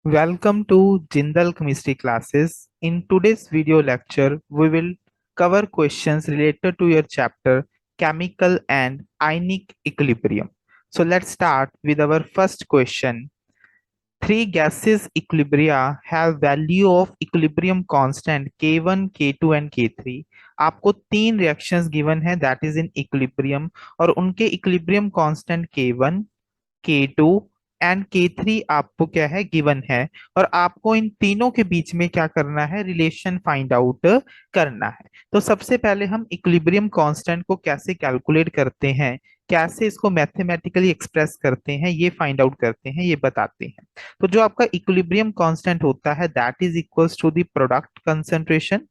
Welcome to Jindal Chemistry classes. In today's video lecture, we will cover questions related to your chapter Chemical and Ionic Equilibrium. So let's start with our first question. Three gases equilibria have value of equilibrium constant K1, K2 and K3. आपको तीन reactions given है that is in equilibrium और उनके equilibrium constant K1 K2 and K3 आपको क्या है given है और आपको इन तीनों के बीच में क्या करना है रिलेशन फाइंड आउट करना है। तो सबसे पहले हम इक्विलिब्रियम कांस्टेंट को कैसे कैलकुलेट करते हैं, कैसे इसको मैथमेटिकली एक्सप्रेस करते हैं, ये फाइंड आउट करते हैं, ये बताते हैं। तो जो आपका इक्विलिब्रियम कांस्टेंट होता है that is equals to the product concentration,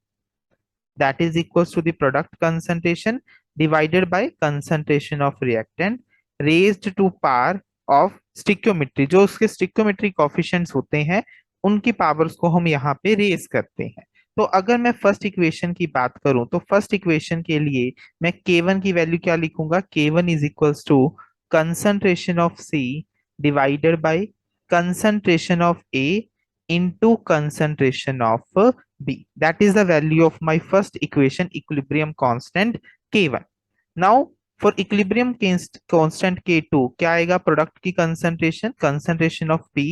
that is equals to the product concentration divided by concentration of reactant raised to power of स्टिक्योमेट्री। जो उसके स्टिक्योमेट्री कोफिशिएंट्स होते हैं उनकी पावर्स को हम यहाँ पे रेज करते हैं। तो अगर मैं फर्स्ट इक्वेशन की बात करूं तो फर्स्ट इक्वेशन के लिए मैं K1 की वैल्यू क्या लिखूंगा, K1 is equals to concentration of C divided by concentration of A into concentration of B. That is the value of my first equation, equilibrium constant K1. Now for equilibrium constant K2 क्या आएगा, product की concentration, concentration of P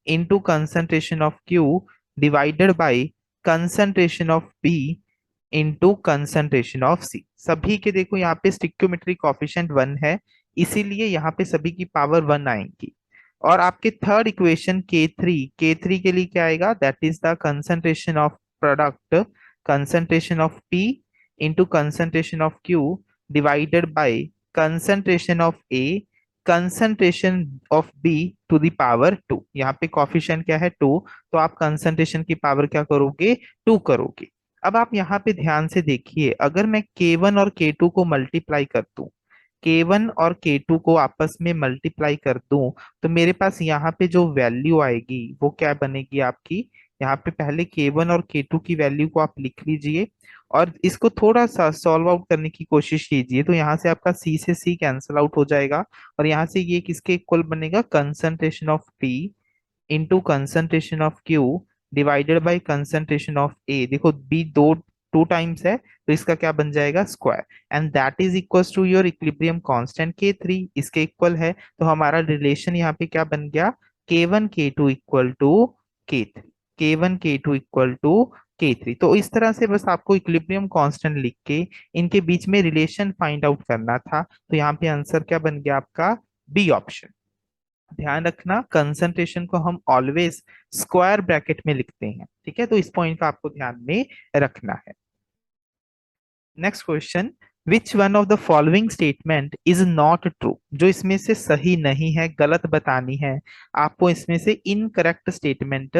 into concentration of Q divided by concentration of B into concentration of C। सभी के देखो यहाँ पे स्टिक्योमेट्री coefficient 1 है, इसीलिए यहाँ पे सभी की पावर 1 आएंगी। और आपके थर्ड इक्वेशन K3 के लिए क्या आएगा, that is the concentration of product, concentration of P into concentration of Q divided by concentration of A concentration of B to the power 2। यहाँ पे कॉफिशिएंट क्या है 2, तो आप कंसंट्रेशन की पावर क्या करोगे 2 करोगे। अब आप यहाँ पे ध्यान से देखिए, अगर मैं K1 और K2 को मल्टीप्लाई कर दूं, K1 और K2 को आपस में मल्टीप्लाई कर दूं तो मेरे पास यहाँ पे जो वैल्यू आएगी वो क्या बनेगी आपकी, यहाँ पे पहले K1 और K2 की वैल्यू को आप लिख लीजिए और इसको थोड़ा सा सॉल्व आउट करने की कोशिश कीजिए। तो यहाँ से आपका C से C कैंसल आउट हो जाएगा और यहाँ से ये किसके इक्वल बनेगा, concentration of P into concentration of Q divided by concentration of A। देखो B दो टू टाइम्स है तो इसका क्या बन जाएगा square, and that is equals to your equilibrium constant K3 इसके इक्वल है। तो हमारा रिलेशन यहाँ पे क्या बन गया, K1 K2 equal to K3, K1 K2 equal to K3। तो इस तरह से बस आपको इक्विलिब्रियम कांस्टेंट लिख के इनके बीच में रिलेशन फाइंड आउट करना था। तो यहाँ पे आंसर क्या बन गया आपका, बी ऑप्शन। ध्यान रखना कंसंट्रेशन को हम ऑलवेज स्क्वायर ब्रैकेट में लिखते हैं, ठीक है, तो इस पॉइंट का आपको ध्यान में रखना है। Next question, which one of the following statement is not true. जो इसमें से सही नहीं है, गलत बतानी है आपको, इसमें से इनकरेक्ट स्टेटमेंट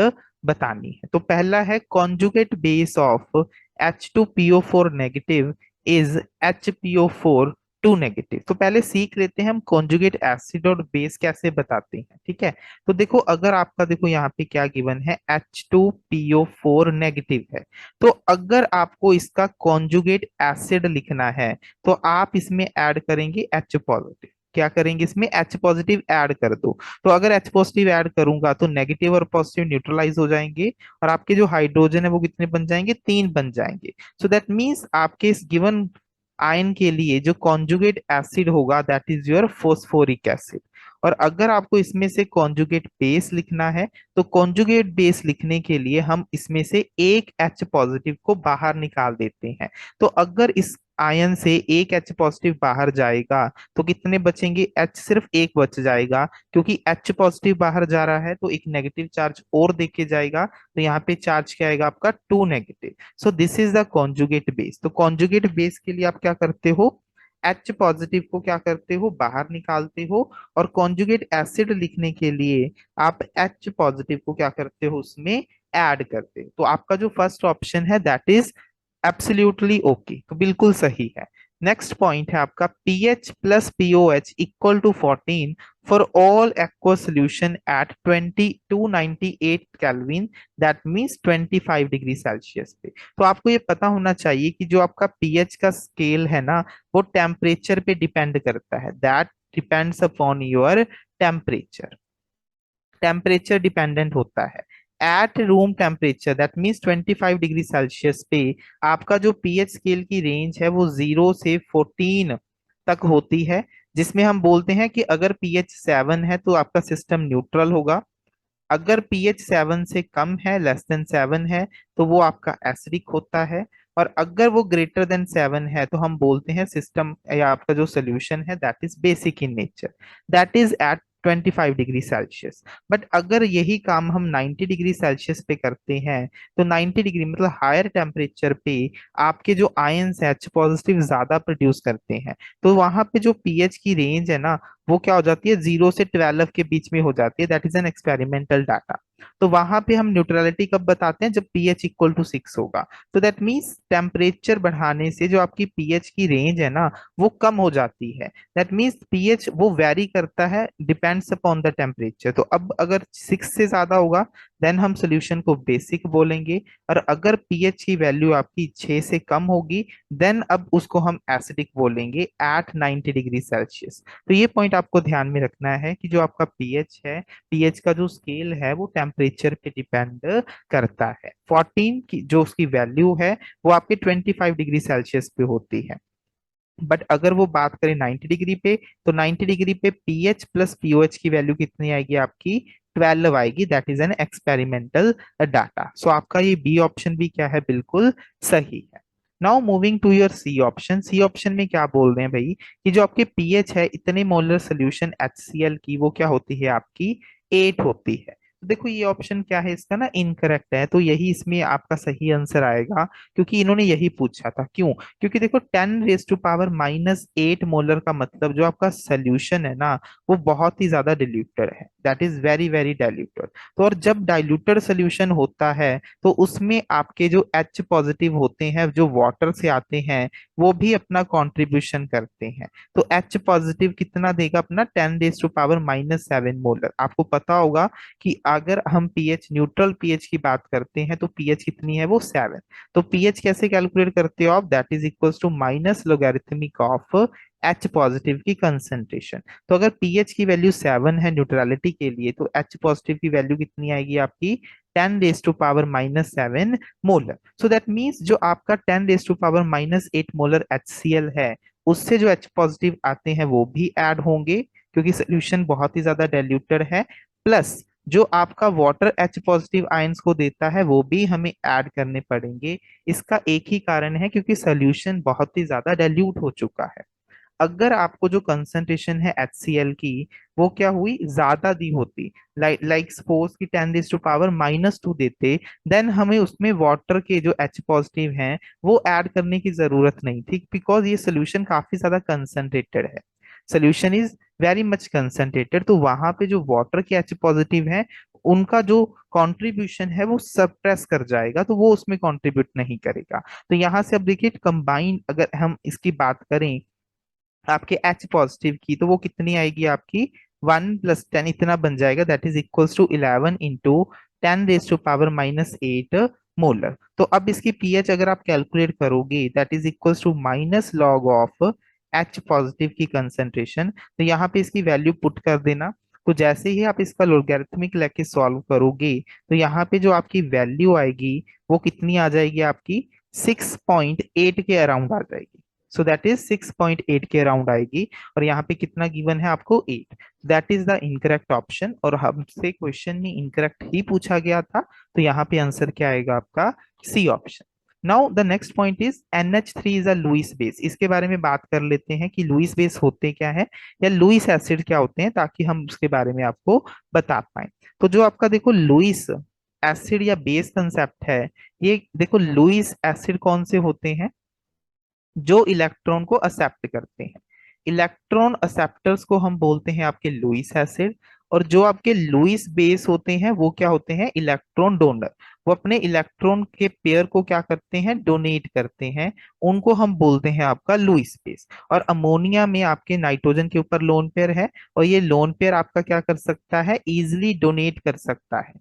बतानी है। तो पहला है conjugate base of H2PO4 negative is HPO4 two negative. तो पहले सीख लेते हैं हम कॉन्जुगेट एसिड और बेस कैसे बताते हैं, ठीक है। तो देखो अगर आपका देखो यहाँ पे क्या गिवन है, H2PO4 नेगेटिव है, तो अगर आपको इसका कॉन्जुगेट एसिड लिखना है तो आप इसमें ऐड करेंगे H पॉजिटिव। क्या करेंगे, इसमें H पॉजिटिव ऐड कर दो। तो अगर H पॉजिटिव ऐड करूंगा तो नेगेटिव और पॉजिटिव न्यूट्रलाइज हो जाएंगे और आपके जो हाइड्रोजन है वो कितने बन जाएंगे, 3 बन जाएंगे। सो दैट मीन्स आपके इस गिवन आयन के लिए जो कॉन्जुगेट एसिड होगा that is your phosphoric acid. और अगर आपको इसमें से कॉन्जुगेट बेस लिखना है तो कॉन्जुगेट बेस लिखने के लिए हम इसमें से एक H पॉजिटिव को बाहर निकाल देते हैं। तो अगर इस आयन से एक H पॉजिटिव बाहर जाएगा तो कितने बचेंगे, H सिर्फ एक बच जाएगा, क्योंकि H पॉजिटिव बाहर जा रहा है तो एक नेगेटिव चार्ज और देके जाएगा। तो यहाँ पे चार्ज क्या आएगा आपका 2 negative. So this is the conjugate base. तो कॉन्जुगेट बेस के लिए आप क्या करते हो, H पॉजिटिव को क्या करते हो बाहर निकालते हो, और कॉन्जुगेट एसिड लिखने के लिए आप H पॉजिटिव को क्या करते हो उसमें ऐड करते हो। तो आपका जो फर्स्ट ऑप्शन है दैट इज एब्सोल्युटली ओके, तो बिल्कुल सही है। नेक्स्ट पॉइंट है आपका pH plus pOH equal to 14 for all aqua solution at 2298 kelvin, that means 25 degree Celsius पे। तो आपको ये पता होना चाहिए कि जो आपका पीएच का स्केल है ना वो टेम्परेचर पे डिपेंड करता है, that depends upon your temperature. Temperature dependent होता है। At room temperature that means 25 degree Celsius पे आपका जो पीएच स्केल की रेंज है वो 0 से 14 तक होती है, जिसमें हम बोलते हैं कि अगर पीएच 7 है तो आपका सिस्टम न्यूट्रल होगा, अगर पीएच 7 से कम है, लेस देन 7 है, तो वो आपका एसिडिक होता है, और अगर वो ग्रेटर देन 7 है तो हम बोलते हैं सिस्टम या आपका जो सोल्यूशन है that is basic in nature, that is at 25 degree Celsius. But अगर यही काम हम 90 डिग्री सेल्सियस पे करते हैं, तो 90 डिग्री मतलब हायर टेम्परेचर पे आपके जो आयंस है H पॉजिटिव ज्यादा प्रोड्यूस करते हैं, तो वहां पे जो पीएच की रेंज है ना वो क्या हो जाती है, 0 से 12 के बीच में हो जाती है, that is an experimental data. तो वहां पे हम न्यूट्रलिटी कब बताते हैं, जब पीएच इक्वल टू 6 होगा। तो दैट मीन्स टेम्परेचर बढ़ाने से जो आपकी पीएच की रेंज है ना वो कम हो जाती है। दैट मीन्स पीएच वो वैरी करता है, डिपेंड्स अपॉन द टेम्परेचर। तो अब अगर 6 से ज्यादा होगा देन हम सोल्यूशन को बेसिक बोलेंगे, और अगर पीएच की वैल्यू आपकी 6 से कम होगी देन अब उसको हम एसिडिक बोलेंगे एट 90 डिग्री सेल्सियस। तो ये पॉइंट आपको ध्यान में रखना है कि जो आपका पीएच है, पीएच का जो स्केल है वो टेम्परेचर पे डिपेंड करता है। 14 की जो उसकी वैल्यू है वो आपके 25 डिग्री सेल्सियस पे होती है। बट अगर वो बात करें 90 डिग्री पे, तो 90 डिग्री पे पीएच प्लस पीओएच की वैल्यू कितनी आएगी आपकी, 12 आएगी, that is an experimental data. So आपका ये बी ऑप्शन भी क्या है, बिल्कुल सही है। Now moving to your C option. C option में क्या बोल रहे हैं भाई, कि जो आपके पीएच है इतने मोलर सोल्यूशन HCl की वो क्या होती है आपकी, 8 होती है। तो देखो ये ऑप्शन क्या है इसका ना, इनकरेक्ट है, तो यही इसमें आपका सही आंसर आएगा, क्योंकि इन्होंने यही पूछा था। क्यों, क्योंकि देखो 10⁻⁻8 मोलर का मतलब जो आपका सोल्यूशन है ना वो बहुत ही ज्यादा डिल्यूटेड है, that is very very diluted. तो और जब डाइल्यूटेड सोल्यूशन होता है तो उसमें आपके जो H पॉजिटिव होते हैं जो वाटर से आते हैं वो भी अपना कंट्रीब्यूशन करते हैं। तो H पॉजिटिव कितना देगा अपना, 10⁻⁻7 मोलर। आपको पता होगा कि अगर हम पीएच न्यूट्रल पीएच की बात करते हैं तो पीएच कितनी है, वो 7। तो पीएच कैसे कैलकुलेट करते हो आप, that is equals to minus logarithmic of H positive की कंसंट्रेशन। तो अगर पीएच की वैल्यू 7 है न्यूट्रलिटी के लिए, तो H पॉजिटिव की वैल्यू कितनी आएगी आपकी, 10⁻⁻7 मोलर। सो दैट मीन्स जो आपका 10⁻⁻8 मोलर HCl है उससे जो H पॉजिटिव आते हैं वो भी ऐड होंगे, क्योंकि सोल्यूशन बहुत ही ज्यादा डाइल्यूटेड है। प्लस जो आपका वाटर H पॉजिटिव आयंस को देता है वो भी हमें ऐड करने पड़ेंगे। इसका एक ही कारण है, क्योंकि सोल्यूशन बहुत ही ज्यादा डाइल्यूट हो चुका है। अगर आपको जो कंसंट्रेशन है HCl की वो क्या हुई, ज्यादा दी होती, लाइक सपोज की 10⁻⁻2 देते, देन हमें उसमें वाटर के जो H पॉजिटिव हैं वो ऐड करने की जरूरत नहीं थी, बिकॉज ये सोल्यूशन काफी ज्यादा कंसंट्रेटेड है, solution is very much concentrated. तो वहां पे जो वाटर के H पॉजिटिव है उनका जो कंट्रीब्यूशन है वो सप्रेस कर जाएगा, तो वो उसमें कंट्रीब्यूट नहीं करेगा। तो यहाँ से अब देखिए कंबाइन अगर हम इसकी बात करें आपके H पॉजिटिव की, तो वो कितनी आएगी आपकी, 1 + 10 इतना बन जाएगा, that is equals to 11 into 10⁻⁻8 molar. तो अब इसकी पीएच अगर आप कैलकुलेट करोगे that is equals to minus log of H positive की कंसंट्रेशन। तो यहाँ पे इसकी वैल्यू पुट कर देना। तो जैसे ही आप इसका लोगरिथमिक लेके सॉल्व करोगे तो यहाँ पे जो आपकी वैल्यू आएगी वो कितनी आ जाएगी आपकी, 6.8 के अराउंड आ जाएगी। सो दैट इज 6.8 के अराउंड आएगी, और यहाँ पे कितना गिवन है आपको, 8। That is the incorrect option, और हमसे क्वेश्चन में इनकरेक्ट ही पूछा गया था, तो यहाँ पे आंसर क्या आएगा आपका, C option. Now the next point is NH3 is a Lewis base. इसके बारे में बात कर लेते हैं कि लुईस बेस होते क्या है, या लुईस एसिड क्या होते हैं, ताकि हम उसके बारे में आपको बता पाए। तो जो आपका देखो लुईस एसिड या बेस कंसेप्ट है, ये देखो लुईस एसिड कौन से होते हैं, जो इलेक्ट्रॉन को एक्सेप्ट करते हैं। इलेक्ट्रॉन एक्सेप्टर्स को हम बोलते हैं आपके लुईस एसिड, और जो आपके लुईस बेस होते हैं वो क्या होते हैं, इलेक्ट्रॉन डोनर। वो अपने इलेक्ट्रॉन के पेयर को क्या करते हैं, डोनेट करते हैं, उनको हम बोलते हैं आपका लुईस बेस। और अमोनिया में आपके नाइट्रोजन के ऊपर लोन पेयर है, और ये लोन पेयर आपका क्या कर सकता है, इजिली डोनेट कर सकता है।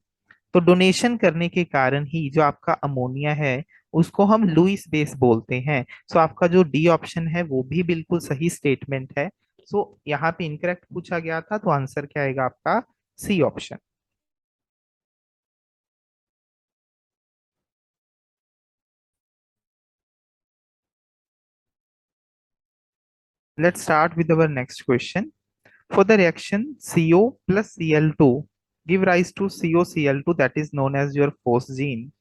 तो डोनेशन करने के कारण ही जो आपका अमोनिया है उसको हम लुईस बेस बोलते हैं। सो आपका जो डी ऑप्शन है वो भी बिल्कुल सही स्टेटमेंट है। सो यहाँ पे इनकरेक्ट पूछा गया था, तो आंसर क्या आएगा आपका, C option. Let's start with our next question. For the reaction CO plus Cl2 give rise to COCl2, that is known as your phosgene.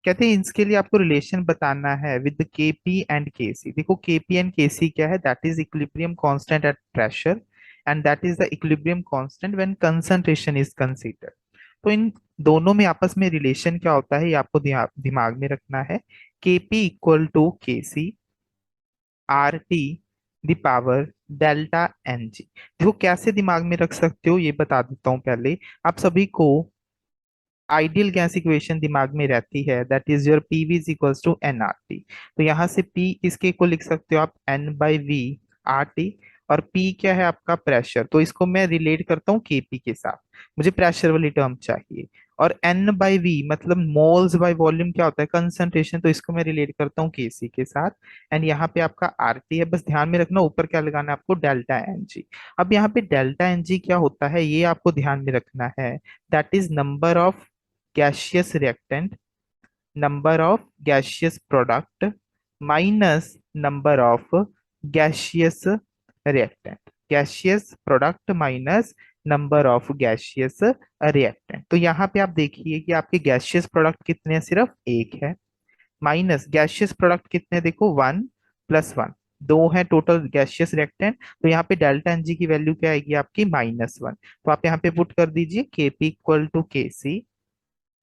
कहते हैं इसके लिए आपको रिलेशन बताना है विद Kp एंड Kc। देखो Kp एंड Kc क्या है, that is equilibrium constant at pressure and that is the equilibrium constant when concentration is considered. तो इन दोनों में आपस में रिलेशन क्या होता है ये आपको दिमाग में रखना है। Kp equal to Kc R T the power delta n g. देखो कैसे दिमाग में रख सकते हो ये बता देता हूँ पहले। आप सभी को आइडियल गैस इक्वेशन दिमाग में रहती है, that is your PV is equals to n R T. तो यहाँ से पी किसके को लिख सकते हो आप, n by V R T. और पी क्या है आपका प्रेशर, तो इसको मैं रिलेट करता हूँ केपी के साथ, मुझे प्रेशर वाली टर्म चाहिए। और एन बाई वी मतलब मोल्स बाय वॉल्यूम क्या होता है, कंसंट्रेशन, तो इसको मैं रिलेट करता हूँ केसी के साथ। एंड यहाँ पे आपका आर टी है, बस ध्यान में रखना ऊपर क्या लगाना है आपको, डेल्टा एन जी। अब यहाँ पे डेल्टा एन जी क्या होता है ये आपको ध्यान में रखना है, that is number of gaseous reactant, number of gaseous product minus number of gaseous reactant, gaseous product minus number of gaseous reactant. तो यहाँ पे आप देखिए कि आपके गैसियस प्रोडक्ट कितने हैं, सिर्फ एक है, माइनस गैसियस प्रोडक्ट कितने हैं? देखो वन प्लस वन, दो है टोटल गैसियस रिएक्टेंट। तो यहाँ पे डेल्टा एनजी की वैल्यू क्या आएगी आपकी, -1। तो आप यहाँ पे पुट कर दीजिए Kp equal to Kc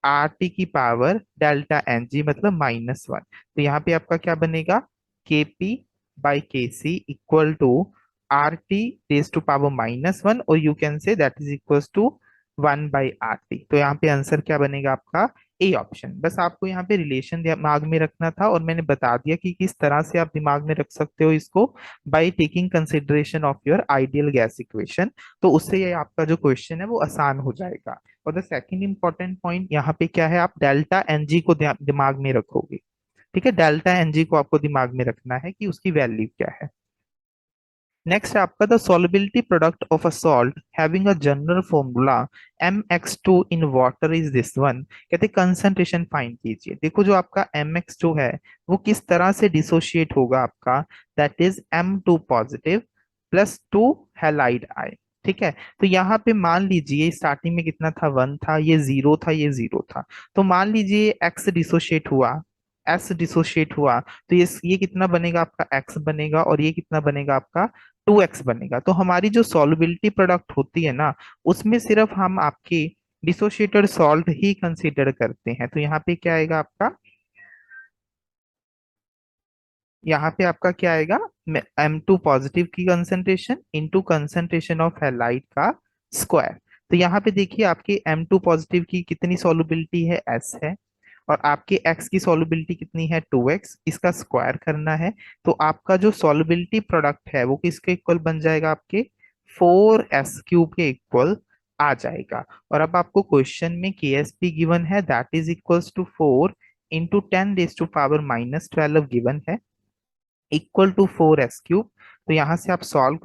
R T की पावर डेल्टा एन जी मतलब -1। तो यहाँ पे आपका क्या बनेगा, के P by K C equal to R T raise to power -1, और you can say that is equal to 1/RT। तो यहाँ पे आंसर क्या बनेगा आपका, ए ऑप्शन। बस आपको यहाँ पे रिलेशन दिमाग में रखना था और मैंने बता दिया कि किस तरह से आप दिमाग में रख सकते हो इसको, by taking consideration of your ideal gas equation. तो उससे ये आपका जो क्वेश्चन है वो आसान हो जाएगा। और द सेकंड इंपॉर्टेंट पॉइंट यहाँ पे क्या है, आप डेल्टा एनजी को दिमाग में रखोगे। ठीक है, डेल्टा एनजी को आपको दिमाग में रखना है कि उसकी वैल्यू क्या है। नेक्स्ट है आपका the solubility product of a salt having a general formula MX2 in water is this one. कहते कंसंट्रेशन फाइंड कीजिए। देखो जो आपका MX2 है वो किस तरह से डिसोशिएट होगा आपका, that is M2 positive plus 2 halide I. ठीक है, तो यहाँ पे मान लीजिए स्टार्टिंग में कितना था, 1 था, ये 0 था, ये 0 था। तो मान लीजिए एक्स डिसोशिएट हुआ, एस डिसोशिएट हुआ, तो ये कितना बनेगा आपका, एक्स बनेगा, और ये कितना बनेगा आपका 2x बनेगा। तो हमारी जो सॉल्युबिलिटी प्रोडक्ट होती है ना, उसमें सिर्फ हम आपके डिसोशिएटेड सॉल्ट ही कंसीडर करते हैं। तो यहाँ पे क्या आएगा आपका, यहाँ पे आपका क्या आएगा, M2 पॉजिटिव की concentration into concentration of halide का स्क्वायर। तो यहाँ पे देखिए आपके M2 पॉजिटिव की कितनी सॉल्युबिलिटी है, S है, और आपके X की सॉल्युबिलिटी कितनी है, 2x, इसका स्क्वायर करना है। तो आपका जो सॉल्युबिलिटी प्रोडक्ट है वो किसके इक्वल बन जाएगा, आपके 4s³ के इक्वल आ जाएगा। और अब आपको क्वेश्चन में KSP गिवन है, that is equals to 4 into 10⁻⁻12 given है, इक्वल टू 4s³। तो यहाँ से आप सॉल्व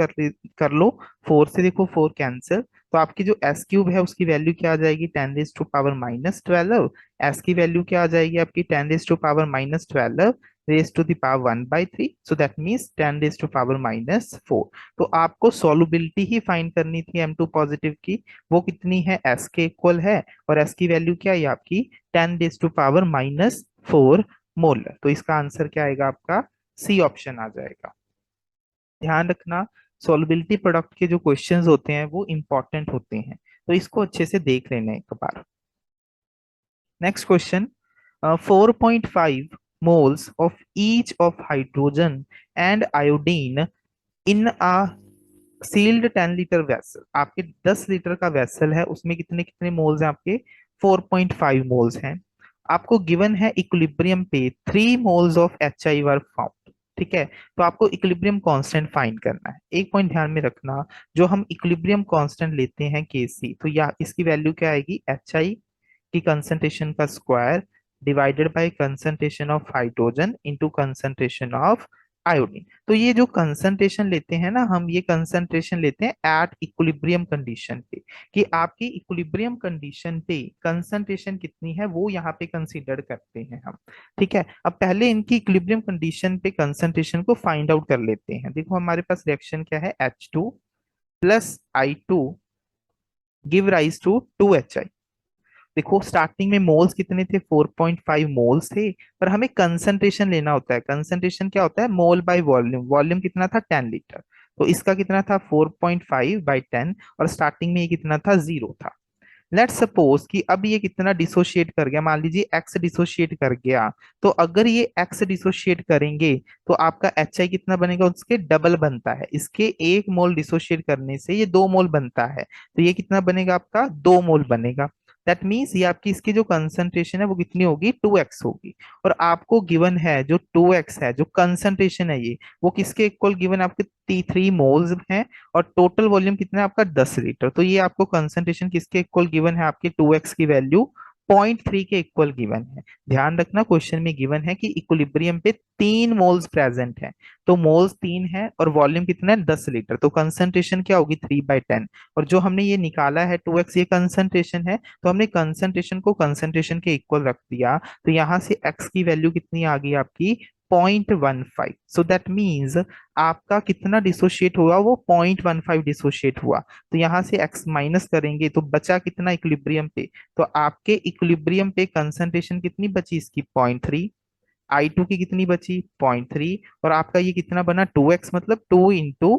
कर लो, 4 से देखो 4 कैंसिल, तो आपकी जो s³ है उसकी वैल्यू क्या आ जाएगी, 10⁻⁻12। s की वैल्यू क्या आ जाएगी आपकी, 10⁻⁻12 raise to the power 1/3, so that means 10⁻⁻4। तो आपको सॉल्युबिलिटी ही फाइंड करनी थी M2 पॉजिटिव की, वो कितनी है, s के इक्वल है, और s की वैल्यू क्या है आपकी 10⁻⁻4 मोलर। तो इसका आंसर क्या आएगा आपका, सी ऑप्शन आ जाएगा। ध्यान रखना, सॉल्युबिलिटी प्रोडक्ट के जो क्वेश्चंस होते हैं वो इंपॉर्टेंट होते हैं, तो इसको अच्छे से देख लेना एक बार। Next question, 4.5 moles of each of hydrogen and iodine in a sealed 10 litre vessel. आपके 10 लीटर का वेसल है, उसमें कितने कितने मोल्स हैं आपके, 4.5 मोल्स हैं। आपको गिवन है इक्विलिब्रियम पे 3 moles of HI were found. ठीक है, तो आपको इक्विलिब्रियम कांस्टेंट फाइंड करना है। एक पॉइंट ध्यान में रखना, जो हम इक्विलिब्रियम कांस्टेंट लेते हैं Kc, तो या इसकी वैल्यू क्या आएगी, HI की कंसंट्रेशन का square divided by concentration of hydrogen into concentration of iodine. तो ये जो कंसंट्रेशन लेते हैं ना हम, ये कंसंट्रेशन लेते हैं एट इक्विलिब्रियम कंडीशन पे, कि आपकी इक्विलिब्रियम कंडीशन पे कंसंट्रेशन कितनी है वो यहाँ पे कंसीडर करते हैं हम। ठीक है, अब पहले इनकी इक्विलिब्रियम कंडीशन पे कंसंट्रेशन को फाइंड आउट कर लेते हैं। देखो हमारे पास रिएक्शन क्या है, H2 plus I2 give rise to 2HI। देखो स्टार्टिंग में मोल्स कितने थे, 4.5 मोल्स थे, पर हमें कंसंट्रेशन लेना होता है। कंसंट्रेशन क्या होता है, मोल बाय वॉल्यूम। वॉल्यूम कितना था, 10 लीटर। तो इसका कितना था, 4.5/10, और स्टार्टिंग में ये कितना था, 0 था। लेट्स सपोज कि अब ये कितना डिसोशिएट कर गया, मान लीजिए एक्स डिसोशिएट कर गया। तो अगर ये एक्स डिसोशिएट करेंगे तो आपका एच आई कितना बनेगा, उसके डबल बनता है। इसके 1 मोल डिसोशिएट करने से ये 2 मोल बनता है, तो ये कितना बनेगा, आपका 2 मोल बनेगा। दैट मीन्स ये आपकी इसकी जो कंसंट्रेशन है वो कितनी होगी, 2x होगी। और आपको गिवन है जो 2x है, जो कंसंट्रेशन है ये, वो किसके इक्वल गिवन है, आपके 3 मोल्स है। और टोटल वॉल्यूम कितना है आपका, 10 लीटर। तो ये आपको कंसंट्रेशन किसके इक्वल गिवन है, आपके 2x की वैल्यू 0.3 के इक्वल गिवन है। ध्यान रखना क्वेश्चन में गिवन है कि इक्विलिब्रियम पे 3 मोल्स प्रेजेंट है। तो मोल्स 3 है और वॉल्यूम कितना है, 10 लीटर। तो कंसंट्रेशन क्या होगी, 3/10। और जो हमने ये निकाला है 2x, ये कंसंट्रेशन है, तो हमने कंसंट्रेशन को कंसंट्रेशन के इक्वल रख दिया। तो यहाँ से x की वैल्यू कितनी आ गई आपकी, 0.15। सो दैट मीन्स आपका कितना डिसोशिएट हुआ, वो 0.15 डिसोशिएट हुआ। तो यहां से x माइनस करेंगे तो बचा कितना इक्विलिब्रियम पे, तो आपके इक्विलिब्रियम पे कंसंट्रेशन कितनी बची इसकी, 0.3। I2 की कितनी बची, 0.3। और आपका ये कितना बना, 2x, मतलब 2 ×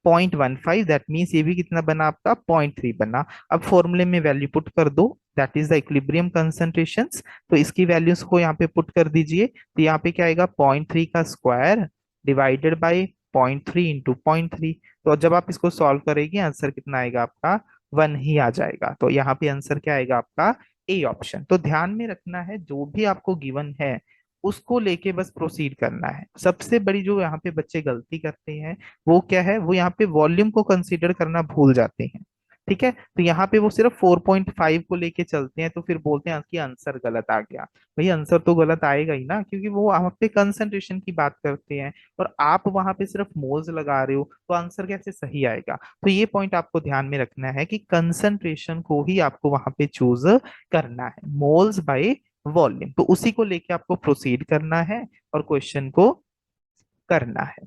0.15। दैट मीन्स ये भी कितना बना आपका, 0.3 बना। अब फॉर्मूले में वैल्यू पुट कर दो, that is the equilibrium concentrations. तो इसकी वैल्यूज को यहाँ पे पुट कर दीजिए। तो यहाँ पे क्या आएगा, 0.3 का स्क्वायर डिवाइडेड बाई 0.3 इंटू 0.3। तो जब आप इसको सॉल्व करेंगे आंसर कितना आएगा आपका, 1 ही आ जाएगा। तो यहाँ पे आंसर क्या आएगा आपका, ए ऑप्शन। तो ध्यान में रखना है जो भी आपको गिवन है उसको लेके बस प्रोसीड करना है। सबसे बड़ी जो यहाँ पे बच्चे गलती करते हैं वो क्या है, वो यहाँ पे वॉल्यूम को कंसीडर करना भूल जाते हैं। ठीक है, तो यहाँ पे वो सिर्फ 4.5 को लेके चलते हैं, तो फिर बोलते हैं कि आंसर गलत आ गया। भाई आंसर तो गलत आएगा ही ना, क्योंकि वो वहां पे कंसंट्रेशन की बात करते हैं और आप वहां पे सिर्फ मोल्स लगा रहे हो, तो आंसर कैसे सही आएगा। तो ये पॉइंट आपको ध्यान में रखना है कि कंसंट्रेशन को ही आपको वहां पे चूज करना है, मोल्स बाय वॉल्यूम। तो उसी को लेके आपको प्रोसीड करना है और क्वेश्चन को करना है।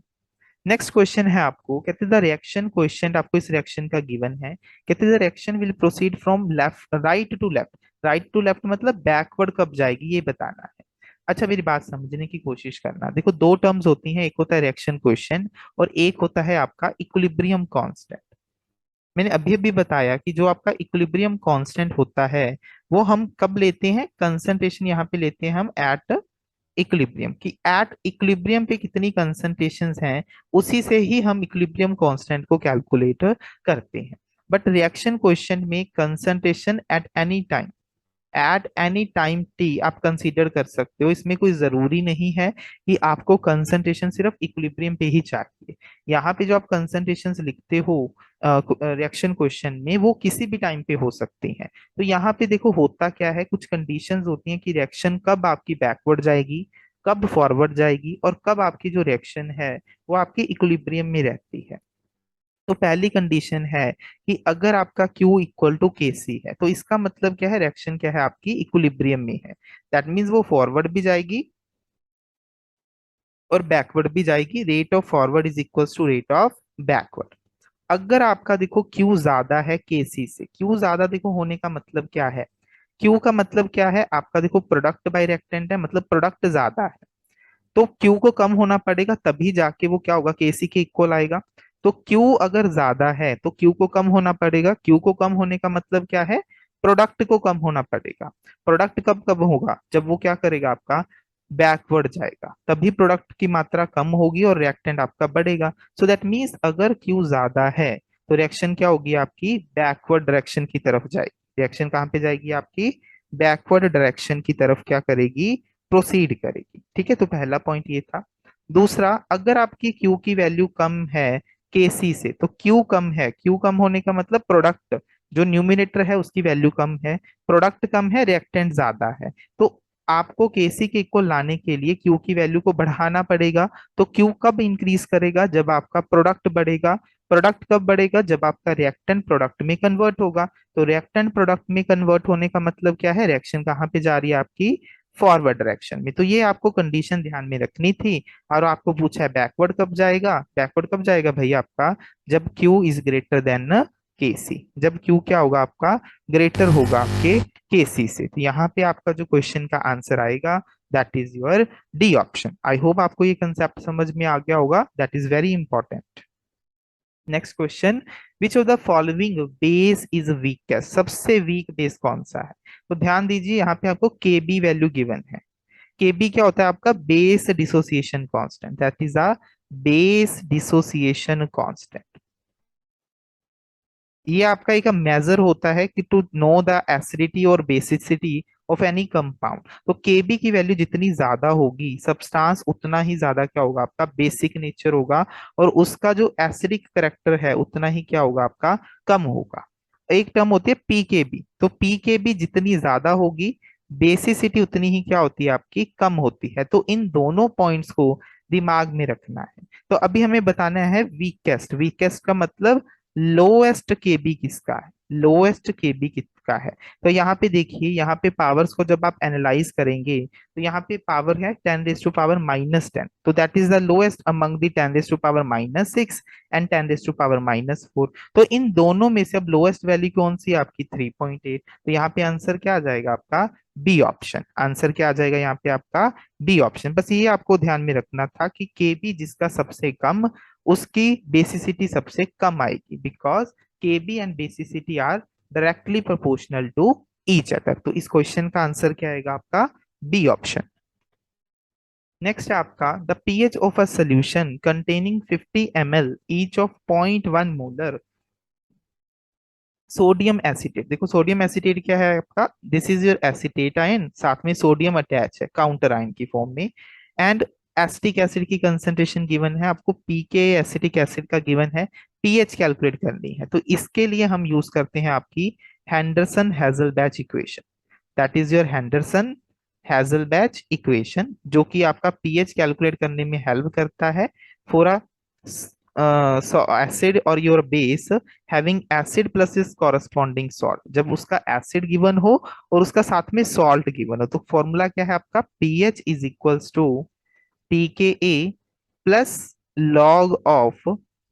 नेक्स्ट क्वेश्चन है आपको, कहते हैं द रिएक्शन, क्वेश्चन आपको इस रिएक्शन का गिवन है। कहते हैं the reaction will proceed from left right to left. Right to left मतलब बैकवर्ड कब जाएगी ये बताना है। अच्छा मेरी बात समझने की कोशिश करना। देखो दो टर्म्स होती हैं, एक होता है रिएक्शन क्वेश्चन और एक होता है आपका इक्विलिब्रियम कांस्टेंट। मैंने अभी अभी बताया कि जो आपका इक्विलिब्रियम कांस्टेंट होता है वो हम कब लेते हैं, कंसंट्रेशन यहाँ पे लेते हैं हम एट इक्विलिब्रियम, की एट इक्विलिब्रियम पे कितनी कंसंट्रेशंस हैं उसी से ही हम इक्विलिब्रियम कांस्टेंट को कैलकुलेट करते हैं। बट रिएक्शन क्वेश्चन में concentration at any time T आप कंसीडर कर सकते हो। इसमें कोई जरूरी नहीं है कि आपको कंसंट्रेशन सिर्फ इक्विलिब्रियम पे ही चाहिए। यहाँ पे जो आप कंसंट्रेशन लिखते हो रिएक्शन क्वेश्चन में, वो किसी भी टाइम पे हो सकती हैं। तो यहाँ पे देखो होता क्या है, कुछ कंडीशंस होती हैं कि रिएक्शन कब आपकी बैकवर्ड जाएगी, कब फॉरवर्ड जाएगी, और कब आपकी जो रिएक्शन है वो आपकी इक्विलिब्रियम में रहती है। तो पहली कंडीशन है कि अगर आपका Q इक्वल टू के सी है, तो इसका मतलब क्या है, रिएक्शन क्या है आपकी इक्विलिब्रियम में है। दैट मीन्स वो फॉरवर्ड भी जाएगी और बैकवर्ड भी जाएगी। Rate of forward is equal to rate of backward. अगर आपका देखो Q ज्यादा है के सी से, Q ज्यादा देखो होने का मतलब क्या है, Q का मतलब क्या है आपका, देखो प्रोडक्ट बाय रिएक्टेंट है, मतलब प्रोडक्ट ज्यादा है। तो Q को कम होना पड़ेगा तभी जाके वो क्या होगा, केसी के इक्वल आएगा। तो Q अगर ज्यादा है तो Q को कम होना पड़ेगा। Q को कम होने का मतलब क्या है, प्रोडक्ट को कम होना पड़ेगा। प्रोडक्ट कब कब होगा, जब वो क्या करेगा आपका बैकवर्ड जाएगा, तभी प्रोडक्ट की मात्रा कम होगी और रिएक्टेंट आपका बढ़ेगा। सो दैट मीन्स अगर Q ज्यादा है तो रिएक्शन क्या होगी आपकी, बैकवर्ड डायरेक्शन की तरफ जाएगी। रिएक्शन कहाँ पे जाएगी आपकी, बैकवर्ड डायरेक्शन की तरफ क्या करेगी, प्रोसीड करेगी। ठीक है, तो पहला पॉइंट ये था। दूसरा, अगर आपकी Q की वैल्यू कम है KC से, तो Q कम है, Q कम होने का मतलब प्रोडक्ट जो न्यूमिनेटर है उसकी वैल्यू कम है, प्रोडक्ट कम है, रिएक्टेंट ज्यादा है। तो आपको केसी के इक्वल लाने के लिए क्यू की वैल्यू को बढ़ाना पड़ेगा। तो क्यू कब इंक्रीज करेगा? जब आपका प्रोडक्ट बढ़ेगा। प्रोडक्ट कब बढ़ेगा? जब आपका रिएक्टेंट प्रोडक्ट में कन्वर्ट होगा। तो रिएक्टेंट प्रोडक्ट में कन्वर्ट होने का मतलब क्या है? रिएक्शन कहाँ पे जा रही है आपकी? फॉरवर्ड डायरेक्शन में। तो ये आपको कंडीशन ध्यान में रखनी थी। और आपको पूछा है बैकवर्ड कब जाएगा? बैकवर्ड कब जाएगा भाई आपका? जब Q इज ग्रेटर देन केसी। जब Q क्या होगा आपका? ग्रेटर होगा आपके केसी से। तो यहाँ पे आपका जो क्वेश्चन का आंसर आएगा that is your D option. I hope आपको ये कंसेप्ट समझ में आ गया होगा। That is very important. Next question, which of the following base is weakest? सबसे वीक बेस कौन सा है? तो ध्यान दीजिए, यहाँ पे आपको के बी वैल्यू गिवन है। के बी क्या होता है आपका? Base dissociation constant. That is a base dissociation constant. ये आपका एक मेजर होता है कि टू नो द एसिडिटी और बेसिसिटी ऑफ एनी कंपाउंड। तो केबी की वैल्यू जितनी ज्यादा होगी सब्सटेंस उतना ही ज्यादा क्या होगा आपका? बेसिक नेचर होगा। और उसका जो एसिडिक करेक्टर है उतना ही क्या होगा आपका? कम होगा। एक टर्म होती है पीकेबी। तो पीकेबी जितनी ज्यादा होगी बेसिसिटी उतनी ही क्या होती है आपकी? कम होती है। तो इन दोनों पॉइंट्स को दिमाग में रखना है। तो अभी हमें बताना है वीकेस्ट। वीकेस्ट का मतलब लोएस्ट केबी किसका है? लोएस्ट केबी किसका है? तो यहाँ पे देखिए, यहाँ पे पावर्स को जब आप एनालाइज करेंगे तो यहाँ पे पावर है 10⁻⁻10। तो that is the lowest among the 10⁻⁻6 and 10⁻⁻4। तो इन दोनों में से अब लोएस्ट वैल्यू कौन सी है आपकी? 3.8। तो यहाँ पे आंसर क्या आ जाएगा आपका? B option. आंसर क्या आ जाएगा यहाँ पे आपका? B option. बस ये आपको ध्यान में रखना था कि केबी जिसका सबसे कम उसकी बेसिसिटी सबसे कम आएगी, because Kb and basicity are directly proportional to each other. तो इस क्वेश्चन का आंसर क्या आएगा आपका? B option. नेक्स्ट है आपका the pH of a solution containing 50 ml each of 0.1 molar sodium acetate. देखो सोडियम एसिटेट क्या है आपका? This is your acetate ion, साथ में सोडियम अटैच है काउंटर आयन की फॉर्म में। एंड एसिटिक एसिड की कंसेंट्रेशन गिवन है आपको, पीके एसिटिक एसिड का गिवन है, पीएच कैलकुलेट करनी है। तो इसके लिए हम यूज करते हैं आपकी Henderson Hasselbalch equation. That is your Henderson Hasselbalch equation, जो कि आपका पीएच कैलकुलेट करने में हेल्प करता है फॉर अ एसिड और your base having acid plus is corresponding salt. जब उसका एसिड गिवन हो और उसका साथ में सॉल्ट गिवन हो, तो फॉर्मूला क्या है आपका? PH is equals to pKa plus log of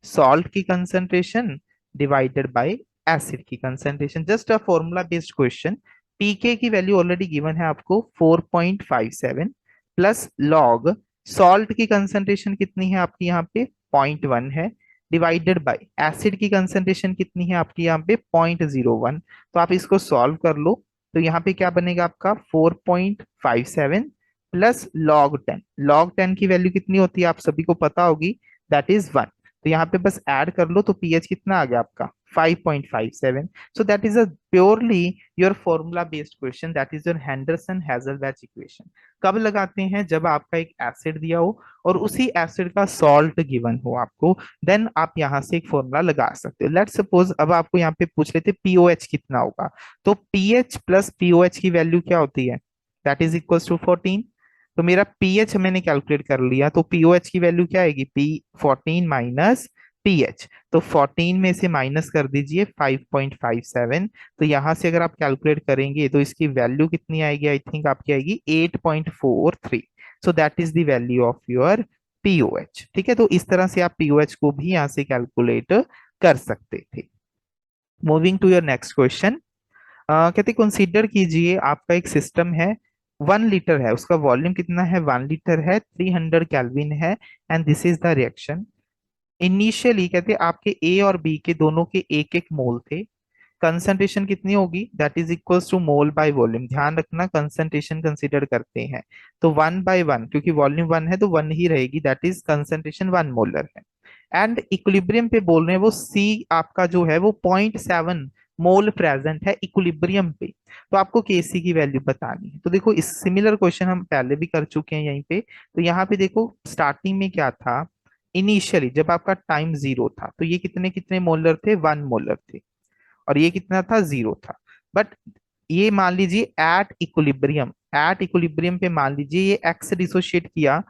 salt की कंसंट्रेशन डिवाइडेड बाय एसिड की concentration. Just a formula based question. PK की वैल्यू ऑलरेडी गिवन है आपको 4.57 प्लस लॉग सॉल्ट की कंसंट्रेशन कितनी है आपकी यहाँ पे? 0.1 है, डिवाइडेड बाय एसिड की कंसंट्रेशन कितनी है आपकी यहाँ पे? 0.01। तो आप इसको सॉल्व कर लो। तो यहाँ पे क्या बनेगा आपका? 4.57 प्लस लॉग 10। लॉग 10 की वैल्यू कितनी होती है आप सभी को पता होगी, दैट इज 1। तो यहाँ पे बस ऐड कर लो तो पीएच कितना आ गया आपका? 5.57। So that is a purely your formula based question, that is your Henderson Hasselbalch equation. कब लगाते हैं? जब आपका एक एसिड दिया हो और उसी एसिड का सॉल्ट गिवन हो आपको, देन आप यहाँ से एक फॉर्मूला लगा सकते हो। लेट सपोज अब आपको यहाँ पे पूछ लेते पीओएच कितना होगा। तो पीएच प्लस पीओएच की वैल्यू क्या होती है? That is equal to 14। तो मेरा पीएच मैंने कैलकुलेट कर लिया, तो पीओएच की वैल्यू क्या आएगी? P14 minus pH. तो 14 में से माइनस कर दीजिए 5.57। तो यहां से अगर आप कैलकुलेट करेंगे तो इसकी वैल्यू कितनी आएगी? आई थिंक आपकी आएगी 8.43। सो that is the value of your pOH. ठीक है, तो इस तरह से आप पीओएच को भी यहां से कैलकुलेट कर सकते थे। Moving to your next question. कहते कंसीडर कीजिए आपका एक सिस्टम है, 1 लीटर है, उसका वॉल्यूम कितना है? 1 लीटर है, 300 केल्विन है, and this is the reaction. Initially कहते आपके ए और बी के दोनों के एक एक मोल थे। कंसंट्रेशन कितनी होगी? That is equals to mole by volume. ध्यान रखना कंसंट्रेशन कंसीडर करते हैं तो 1/1, क्योंकि वॉल्यूम 1 है तो 1 ही रहेगी, दैट इज कंसंट्रेशन 1 मोलर है। एंड इक्विलिब्रियम पे बोल रहे हैं वो सी आपका जो है वो 0.7 मोल प्रेजेंट है इक्विलिब्रियम पे। तो आपको केसी की वैल्यू बतानी है। तो देखो इस सिमिलर क्वेश्चन हम पहले भी कर चुके हैं यहीं पे। तो यहाँ पे देखो स्टार्टिंग में क्या था? इनिशियली जब आपका टाइम 0 था तो ये कितने कितने मोलर थे? 1 मोलर थे। और ये कितना था? 0 था। बट ये मान लीजिए एट इक्विलिब्रियम, एट इक्विलिब्रियम पे मान लीजिए ये एक्स डिसोशिएट किया,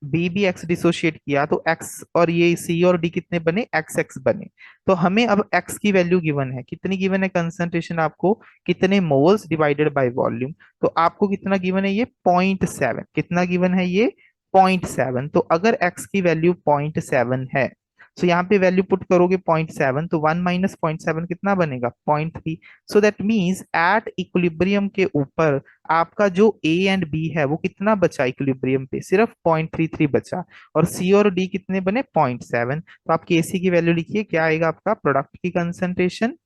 बी भी एक्स डिसोशिएट किया, तो एक्स और ये सी और डी कितने बने, एक्स एक्स बने। तो हमें अब एक्स की वैल्यू गिवन है, कितनी गिवन है कंसंट्रेशन आपको, कितने मोल्स डिवाइडेड बाय वॉल्यूम। तो आपको कितना गिवन है, ये 0.7, कितना गिवन है ये 0.7। तो अगर एक्स की वैल्यू 0.7 है, तो यहाँ पे वैल्यू पुट करोगे 0.7, तो 1 - 0.7 कितना बनेगा, 0.3। सो दैट मीन्स एट इक्विलिब्रियम के ऊपर आपका जो ए एंड बी है वो कितना बचा, इक्विलिब्रियम पे सिर्फ 0.33 बचा, और सी और डी कितने बने, 0.7। तो आप के सी की वैल्यू लिखिए, क्या आएगा आपका, प्रोडक्ट की कंसंट्रेशन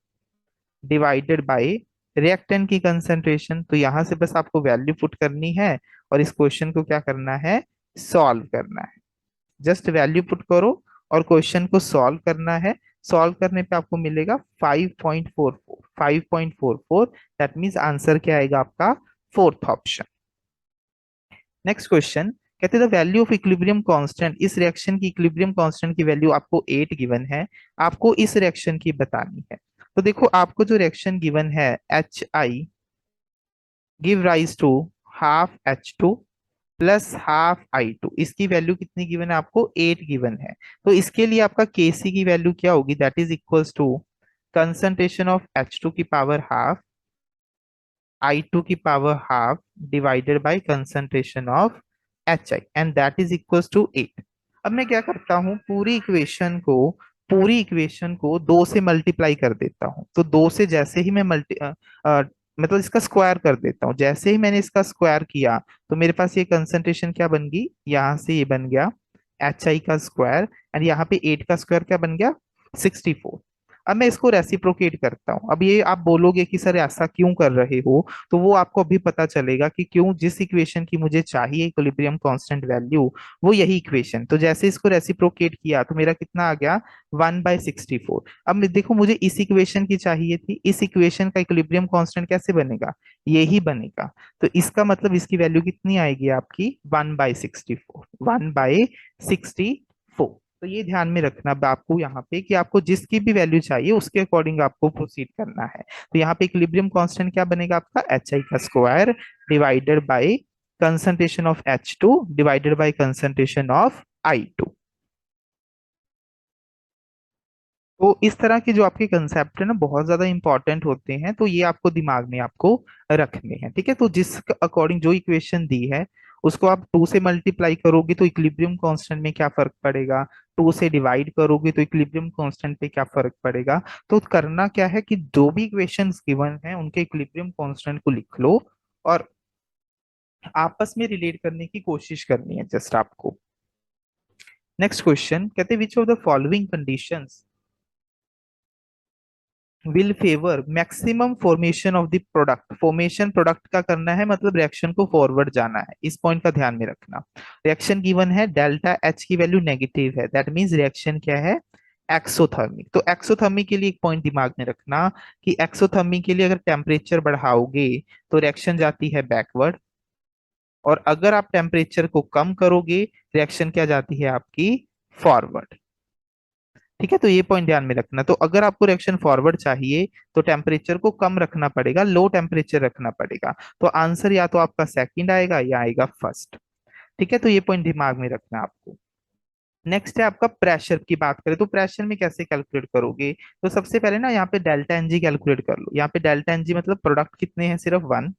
डिवाइडेड बाय रिएक्टेंट की कंसंट्रेशन। तो यहां से बस आपको वैल्यू पुट करनी है और इस क्वेश्चन को क्या करना है, सॉल्व करना है। जस्ट वैल्यू पुट करो और क्वेश्चन को सॉल्व करना है। सॉल्व करने पे आपको मिलेगा 5.44, 5.44। दैट मीन्स आंसर क्या आएगा आपका, फोर्थ ऑप्शन। नेक्स्ट क्वेश्चन, कहते हैं the value of equilibrium constant, इस रिएक्शन की इक्विलिब्रियम कांस्टेंट की वैल्यू आपको 8 गिवन है, आपको इस रिएक्शन की बतानी है। तो देखो आपको जो रिएक्शन गिवन है, H I give rise to half H2 plus half I2, इसकी वैल्यू कितनी गिवन है आपको, 8 गिवन है। तो इसके लिए आपका Kc की वैल्यू क्या होगी, that is equals to concentration of H2 की पावर हाफ, I2 की power half divided by concentration of HI, and that is equals to 8। अब मैं क्या करता हूँ, पूरी इक्वेशन को 2 से मल्टीप्लाई कर देता हूँ। तो 2 से जैसे ही मैं मतलब इसका स्क्वायर कर देता हूँ, जैसे ही मैंने इसका स्क्वायर किया तो मेरे पास ये कंसंट्रेशन क्या बन गई, यहाँ से ये बन गया HI का स्क्वायर, एंड यहाँ पे 8 का स्क्वायर क्या बन गया, 64। अब मैं इसको रेसिप्रोकेट करता हूं। अब ये आप बोलोगे कि सर ऐसा क्यों कर रहे हो, तो वो आपको अभी पता चलेगा कि क्यों, जिस इक्वेशन की मुझे चाहिए इक्विलिब्रियम कांस्टेंट वैल्यू, वो यही इक्वेशन। तो जैसे इसको रेसिप्रोकेट किया तो मेरा कितना आ गया, 1/64। अब देखो मुझे इस इक्वेशन की चाहिए थी, इस इक्वेशन का इक्विलिब्रियम कांस्टेंट कैसे बनेगा, यही बनेगा। तो इसका मतलब इसकी वैल्यू कितनी आएगी आपकी, 1/64, 1/64। तो ये ध्यान में रखना अब आपको यहाँ पे कि आपको जिसकी भी वैल्यू चाहिए उसके अकॉर्डिंग आपको प्रोसीड करना है। तो यहाँ पे इक्विलिब्रियम कांस्टेंट क्या बनेगा आपका, HI का square divided by concentration of H2 divided by concentration of I2। तो इस तरह के जो आपके कंसेप्ट है ना, बहुत ज्यादा इंपॉर्टेंट होते हैं, तो ये आपको दिमाग में आपको रखने हैं, ठीक है। तो जिस अकॉर्डिंग जो इक्वेशन दी है उसको आप 2 से मल्टीप्लाई करोगे तो इक्विलिब्रियम कांस्टेंट में क्या फर्क पड़ेगा, 2 से डिवाइड करोगे तो इक्विलिब्रियम कांस्टेंट पे क्या फर्क पड़ेगा। तो करना क्या है कि जो भी इक्वेशंस गिवन है उनके इक्विलिब्रियम कांस्टेंट को लिख लो और आपस में रिलेट करने की कोशिश करनी है जस्ट आपको। नेक्स्ट क्वेश्चन, कहते हैं which of the following conditions will favour maximum formation of the product, formation product का करना है, मतलब रिएक्शन को फॉरवर्ड जाना है, इस पॉइंट का ध्यान में रखना। रिएक्शन गिवन है, डेल्टा H की वैल्यू नेगेटिव है, दैट मींस रिएक्शन क्या है, एक्सोथर्मिक। तो एक्सोथर्मिक के लिए एक पॉइंट दिमाग में रखना कि एक्सोथर्मिक के लिए अगर टेम्परेचर बढ़ाओगे तो रिएक्शन जाती है बैकवर्ड, और अगर आप टेम्परेचर को कम करोगे रिएक्शन क्या जाती है आपकी, फॉरवर्ड। ठीक है, तो ये पॉइंट ध्यान में रखना। तो अगर आपको रिएक्शन फॉरवर्ड चाहिए तो टेम्परेचर को कम रखना पड़ेगा, लो टेम्परेचर रखना पड़ेगा। तो आंसर या तो आपका सेकंड आएगा या आएगा फर्स्ट। ठीक है, तो ये पॉइंट दिमाग में रखना आपको। नेक्स्ट है आपका प्रेशर की बात करें, तो प्रेशर में कैसे कैलकुलेट करोगे, तो सबसे पहले ना यहाँ पे डेल्टा एनजी कैलकुलेट कर लो। यहाँ पे डेल्टा एनजी मतलब प्रोडक्ट कितने हैं, सिर्फ 1,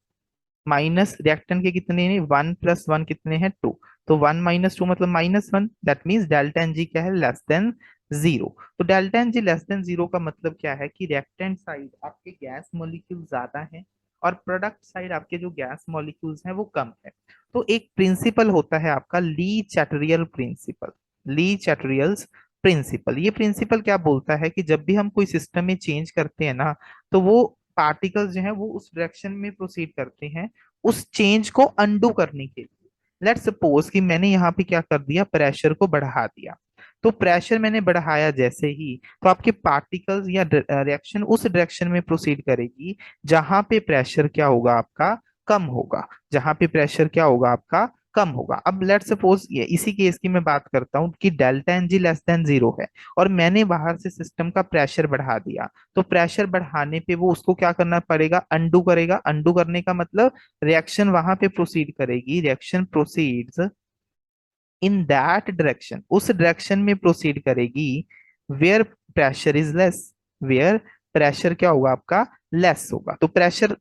माइनस रिएक्टेंट के कितने हैं, 1 + 1 कितने हैं, 2। तो 1 - 2 मतलब -1, that means delta n g क्या है, लेस देन 0। तो delta n g less than 0 का मतलब क्या है कि रिएक्टेंट साइड आपके गैस मॉलिक्यूल ज्यादा है और प्रोडक्ट साइड आपके जो गैस मॉलिक्यूल्स हैं वो कम है। तो एक प्रिंसिपल होता है आपका ली चैटरियल प्रिंसिपल, ली चैटरियल्स प्रिंसिपल। ये प्रिंसिपल क्या बोलता है कि जब भी हम कोई सिस्टम में चेंज करते हैं ना, तो वो पार्टिकल्स जो है वो उस डायरेक्शन में प्रोसीड करते हैं उस चेंज को अंडू करने के लिए। लेट्स सपोज कि मैंने यहाँ पे क्या कर दिया, प्रेशर को बढ़ा दिया। तो प्रेशर मैंने बढ़ाया जैसे ही, तो आपके पार्टिकल्स या रिएक्शन उस डायरेक्शन में प्रोसीड करेगी जहां पे प्रेशर क्या होगा आपका, कम होगा, जहां पे प्रेशर क्या होगा आपका कम होगा। अब लेट सपोज ये इसी केस की मैं बात करता हूँ कि delta n g less than 0 है और मैंने बाहर से सिस्टम का प्रेशर बढ़ा दिया, तो प्रेशर बढ़ाने पे वो उसको क्या करना पड़ेगा, अंडू करेगा। अंडू करने का मतलब रिएक्शन वहां पे प्रोसीड करेगी, reaction proceeds in that direction, उस डायरेक्शन में प्रोसीड करेगी where pressure is less, where pressure क्या होगा आपका, लेस होगा। तो प्रेशर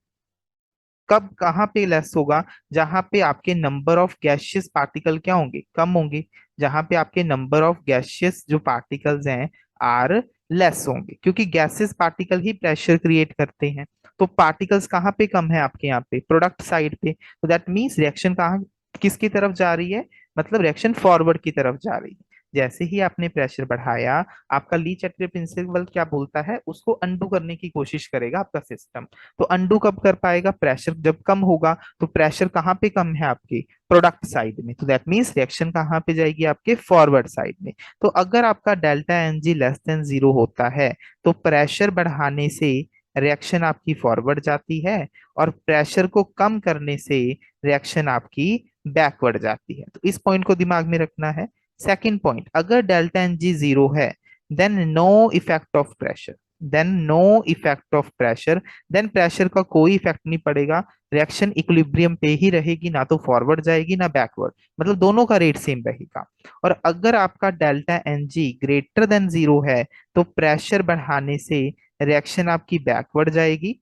कब कहाँ पे लेस होगा, जहां पे आपके नंबर ऑफ गैसियस पार्टिकल क्या होंगे, कम होंगे। जहां पे आपके नंबर ऑफ गैसियस जो पार्टिकल्स हैं आर लेस होंगे, क्योंकि गैसेस पार्टिकल ही प्रेशर क्रिएट करते हैं। तो पार्टिकल्स कहाँ पे कम है आपके यहाँ पे, प्रोडक्ट साइड पे। तो दैट मीन्स रिएक्शन कहाँ किसकी तरफ जा रही है, मतलब रिएक्शन फॉरवर्ड की तरफ जा रही है। जैसे ही आपने प्रेशर बढ़ाया, आपका ली चैटले प्रिंसिपल क्या बोलता है, उसको अंडू करने की कोशिश करेगा आपका सिस्टम। तो अंडू कब कर पाएगा, प्रेशर जब कम होगा। तो प्रेशर कहाँ पे कम है आपके, प्रोडक्ट साइड में। तो दैट मीन्स रिएक्शन कहाँ पे जाएगी आपके, फॉरवर्ड साइड में। तो अगर आपका delta n g less than 0 होता है, तो प्रेशर बढ़ाने से रिएक्शन आपकी फॉरवर्ड जाती है, और प्रेशर को कम करने से रिएक्शन आपकी बैकवर्ड जाती है। तो इस पॉइंट को दिमाग में रखना है। सेकंड पॉइंट, अगर डेल्टा एन जी 0 है, then no effect of pressure, then no effect of pressure, then pressure का कोई इफेक्ट नहीं पड़ेगा। रिएक्शन इक्विलिब्रियम पे ही रहेगी, ना तो फॉरवर्ड जाएगी ना बैकवर्ड, मतलब दोनों का रेट सेम रहेगा। और अगर आपका delta n g greater than 0 है, तो प्रेशर बढ़ाने से रिएक्शन आपकी बैकवर्ड जाएगी,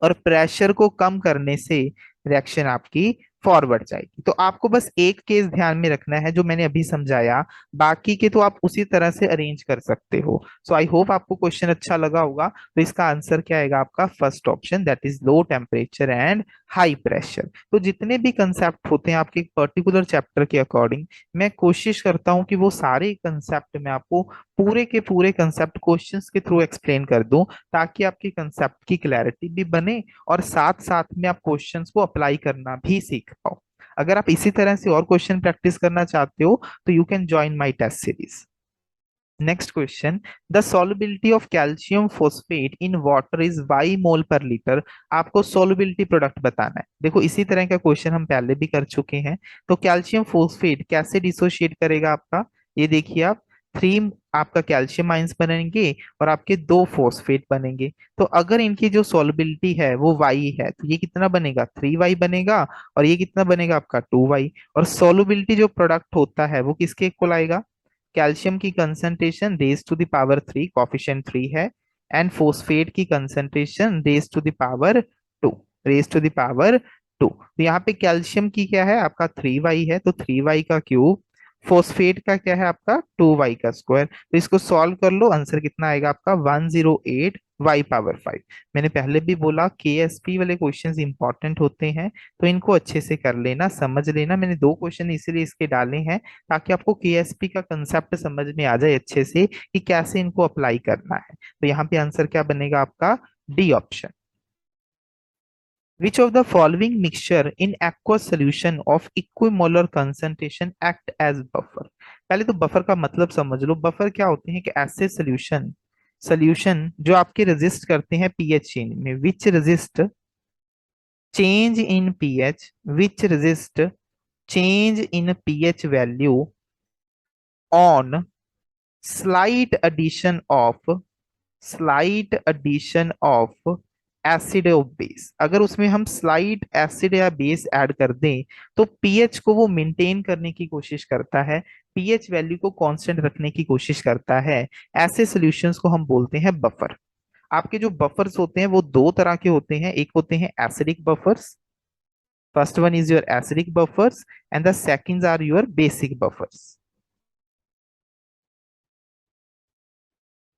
और प्रेशर को कम करने से रिएक्शन आपकी फॉरवर्ड जाएगी। तो आपको बस एक केस ध्यान में रखना है जो मैंने अभी समझाया, बाकी के तो आप उसी तरह से अरेंज कर सकते हो। सो आई होप आपको क्वेश्चन अच्छा लगा होगा। तो इसका आंसर क्या आएगा आपका, first option, that is low temperature and high pressure. तो जितने भी कंसेप्ट होते हैं आपके पर्टिकुलर चैप्टर के अकॉर्डिंग, मैं कोशिश करता हूँ कि वो सारे कंसेप्ट मैं आपको पूरे के पूरे कंसेप्ट क्वेश्चंस के थ्रू एक्सप्लेन कर दूं, ताकि आपकी कंसेप्ट की क्लैरिटी भी बने और साथ साथ में आप क्वेश्चंस को अप्लाई करना भी सीख पाओ। अगर आप इसी तरह से और क्वेश्चन प्रैक्टिस करना चाहते हो, तो you can join my test series. Next question, the solubility of calcium phosphate in water is Y mole per litre. आपको solubility प्रोडक्ट बताना है। देखो इसी तरह का क्वेश्चन हम पहले भी कर चुके हैं। तो कैल्शियम फॉस्फेट कैसे डिसोशिएट करेगा आपका, ये देखिए आप, 3 आपका कैल्शियम आइंस बनेंगे और आपके 2 फॉस्फेट बनेंगे। तो अगर इनकी जो solubility है वो वाई है, तो ये कितना बनेगा, 3y बनेगा, और ये कितना बनेगा आपका 2y। और solubility जो प्रोडक्ट होता है वो किसके इक्वल आएगा, कैल्शियम की concentration raise to the power 3, coefficient 3 है, एंड फोस्फेट की concentration raise to the power 2, raise to the power 2। तो यहाँ पे कैल्शियम की क्या है आपका 3y है, तो 3y का क्यूब, फोस्फेट का क्या है आपका 2y का स्क्वायर। तो इसको सॉल्व कर लो, आंसर कितना आएगा आपका 108 y पावर 5। मैंने पहले भी बोला केएसपी वाले क्वेश्चंस इंपॉर्टेंट होते हैं, तो इनको अच्छे से कर लेना, समझ लेना। मैंने 2 क्वेश्चन इसीलिए इसके डाले हैं, ताकि आपको केएसपी का कंसेप्ट समझ में आ जाए अच्छे से कि कैसे इनको अप्लाई करना है। तो यहाँ पे आंसर क्या बनेगा आपका, D option. Which of the following mixture in aqueous solution of equimolar concentration act as buffer? पहले तो बफर का मतलब समझ लो। बफर क्या होते हैं कि ऐसे सॉल्यूशन जो आपके रेजिस्ट करते हैं पीएच चेंज में, which resist change in pH, which resist change in pH value on slight addition of slight addition of acid of base. अगर उसमें हम स्लाइट एसिड या बेस ऐड कर दें, तो पीएच को वो मेंटेन करने की कोशिश करता है, पीएच वैल्यू को कांस्टेंट रखने की कोशिश करता है। ऐसे सॉल्यूशंस को हम बोलते हैं बफर। आपके जो बफर्स होते हैं वो 2 तरह के होते हैं, एक होते हैं acidic buffers, first one is your acidic buffers, and the seconds are your basic buffers.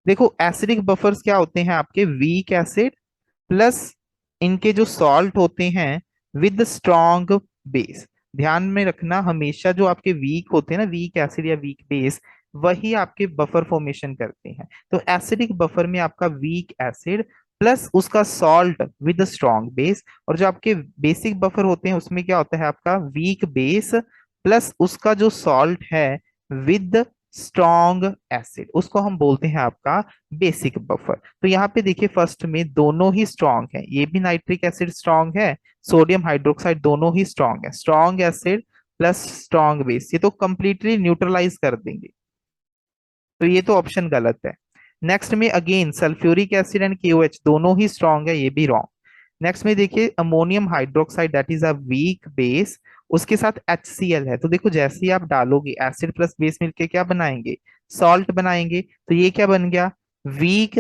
देखो एसिडिक बफर्स क्या होते हैं आपके, वीक एसिड प्लस इनके जो सॉल्ट होते हैं विद स्ट्रॉन्ग बेस। ध्यान में रखना, हमेशा जो आपके वीक होते हैं ना, वीक एसिड या वीक बेस, वही आपके बफर फॉर्मेशन करते हैं। तो एसिडिक बफर में आपका वीक एसिड प्लस उसका सॉल्ट विद स्ट्रॉन्ग बेस, और जो आपके बेसिक बफर होते हैं उसमें क्या होता है आपका वीक बेस प्लस उसका जो सॉल्ट है विद स्ट्रॉन्ग एसिड, उसको हम बोलते हैं आपका बेसिक बफर। तो यहाँ पे देखिए फर्स्ट में दोनों ही स्ट्रॉन्ग है, ये भी नाइट्रिक एसिड स्ट्रॉन्ग है, सोडियम हाइड्रोक्साइड दोनों ही स्ट्रॉन्ग है। Strong acid plus strong base, ये तो कंप्लीटली न्यूट्रलाइज कर देंगे, तो ये तो ऑप्शन गलत है। नेक्स्ट में again sulphuric acid and KOH दोनों ही स्ट्रॉन्ग है, ये भी रॉन्ग। नेक्स्ट में देखिए ammonium hydroxide that is a weak base, उसके साथ HCl है, तो देखो जैसे ही आप डालोगे एसिड प्लस बेस मिलके क्या बनाएंगे, सॉल्ट बनाएंगे, तो ये क्या बन गया, वीक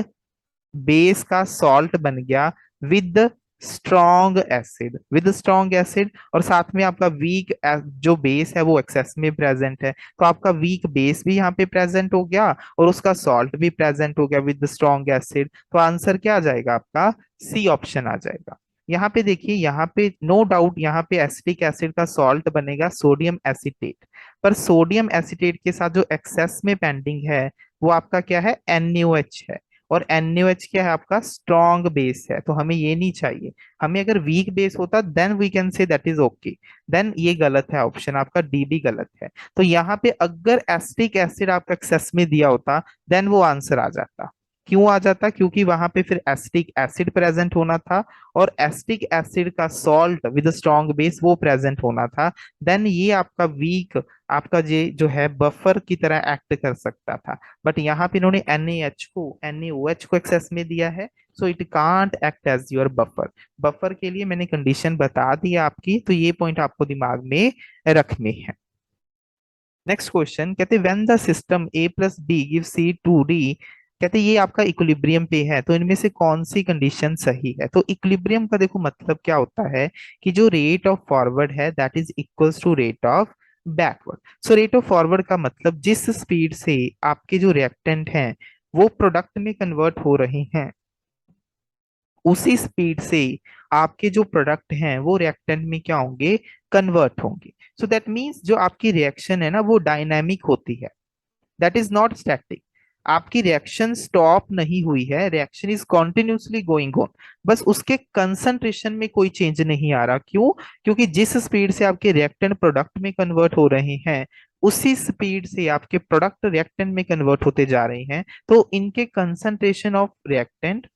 बेस का सॉल्ट बन गया with strong acid, with strong acid, और साथ में आपका वीक जो बेस है वो एक्सेस में प्रेजेंट है, तो आपका वीक बेस भी यहाँ पे प्रेजेंट हो गया और उसका सॉल्ट भी प्रेजेंट हो गया विद स्ट्रॉन्ग एसिड, तो आंसर क्या आ जाएगा आपका, सी ऑप्शन आ जाएगा। यहाँ पे देखिए, यहाँ पे नो डाउट यहाँ पे एसिटिक एसिड का सॉल्ट बनेगा सोडियम एसिटेट, पर सोडियम एसिटेट के साथ जो एक्सेस में पेंडिंग है वो आपका क्या है, NaOH है, और NaOH क्या है आपका, स्ट्रॉन्ग बेस है, तो हमें ये नहीं चाहिए। हमें अगर वीक बेस होता then we can say that is okay, then ये गलत है, ऑप्शन आपका डी भी गलत है। तो यहाँ पे अगर एसिटिक एसिड आपका एक्सेस में दिया होता देन वो आंसर आ जाता। क्यों आ जाता, क्योंकि वहां पे फिर एसिटिक एसिड प्रेजेंट होना था और एसिटिक एसिड का सॉल्ट विद स्ट्रॉन्ग बेस वो प्रेजेंट होना था, देन ये आपका वीक, आपका ये जो है बफर की तरह एक्ट कर सकता था। बट यहाँ पे इन्होंने NaOH को एक्सेस में दिया है, so it can't act as your buffer. Buffer के लिए मैंने कंडीशन बता दी है आपकी, तो ये पॉइंट आपको दिमाग में रखने हैं। नेक्स्ट क्वेश्चन कहते when the system A+B give C2D, कहते ये आपका इक्विलिब्रियम पे है, तो इनमें से कौन सी कंडीशन सही है। तो इक्विलिब्रियम का देखो मतलब क्या होता है कि जो रेट ऑफ फॉरवर्ड है that is equals to rate of backward. So rate of forward का मतलब जिस स्पीड से आपके जो रिएक्टेंट हैं वो प्रोडक्ट में कन्वर्ट हो रहे हैं, उसी स्पीड से आपके जो प्रोडक्ट हैं वो रिएक्टेंट में क्या होंगे, कन्वर्ट होंगे। सो दैट मीन्स जो आपकी रिएक्शन है ना वो डायनामिक होती है, दैट इज नॉट स्टैटिक। आपकी रिएक्शन स्टॉप नहीं हुई है, reaction is continuously going on, बस उसके कंसंट्रेशन में कोई चेंज नहीं आ रहा। क्यों, क्योंकि जिस स्पीड से आपके रिएक्टेंट प्रोडक्ट में कन्वर्ट हो रहे हैं उसी स्पीड से आपके प्रोडक्ट रिएक्टेंट में कन्वर्ट होते जा रहे हैं, तो इनके कंसंट्रेशन ऑफ रिएक्टेंट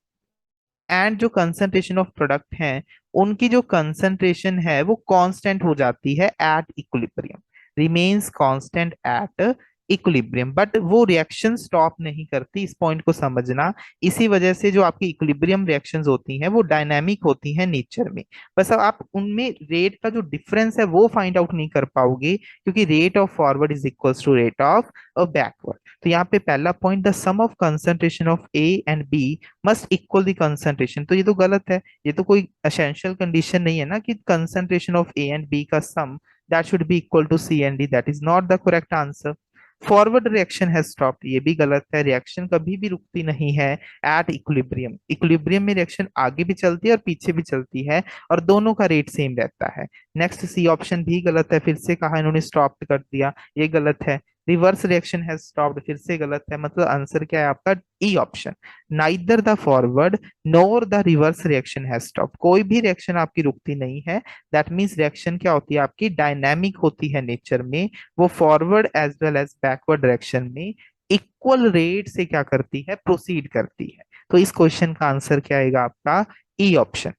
एंड जो कंसंट्रेशन ऑफ प्रोडक्ट है उनकी जो कंसंट्रेशन है वो कांस्टेंट हो जाती है at equilibrium, remains constant at equilibrium, but वो रिएक्शन स्टॉप नहीं करती, इस पॉइंट को समझना। इसी वजह से जो आपकी इक्विलिब्रियम रिएक्शंस होती हैं वो डायनामिक होती हैं नेचर में, बस अब आप उनमें रेट का जो डिफरेंस है वो फाइंड आउट नहीं कर पाओगे, क्योंकि rate of forward is equals to rate of backward. तो यहाँ पे पहला point, the sum of concentration of A and B must equal the concentration, तो ये तो गलत है, ये तो कोई एसेंशियल कंडीशन नहीं है ना कि concentration of A and B का sum that should be equal to C and D, that is not the correct answer. Forward reaction has stopped, ये भी गलत है, रिएक्शन कभी भी रुकती नहीं है एट इक्विलिब्रियम, इक्विलिब्रियम में रिएक्शन आगे भी चलती है और पीछे भी चलती है और दोनों का रेट सेम रहता है। नेक्स्ट सी ऑप्शन भी गलत है, फिर से कहा इन्होंने स्टॉप कर दिया, ये गलत है। रिवर्स रिएक्शन हैज स्टॉप्ड, फिर से गलत है, मतलब आंसर क्या है आपका, E option. Neither the forward NOR the reverse reaction has stopped, कोई भी रिएक्शन आपकी रुकती नहीं है, दैट मीन्स रिएक्शन क्या होती है आपकी, डायनामिक होती है नेचर में, वो forward as well as backward direction में इक्वल रेट से क्या करती है, प्रोसीड करती है। तो इस क्वेश्चन का आंसर क्या आएगा आपका, E option.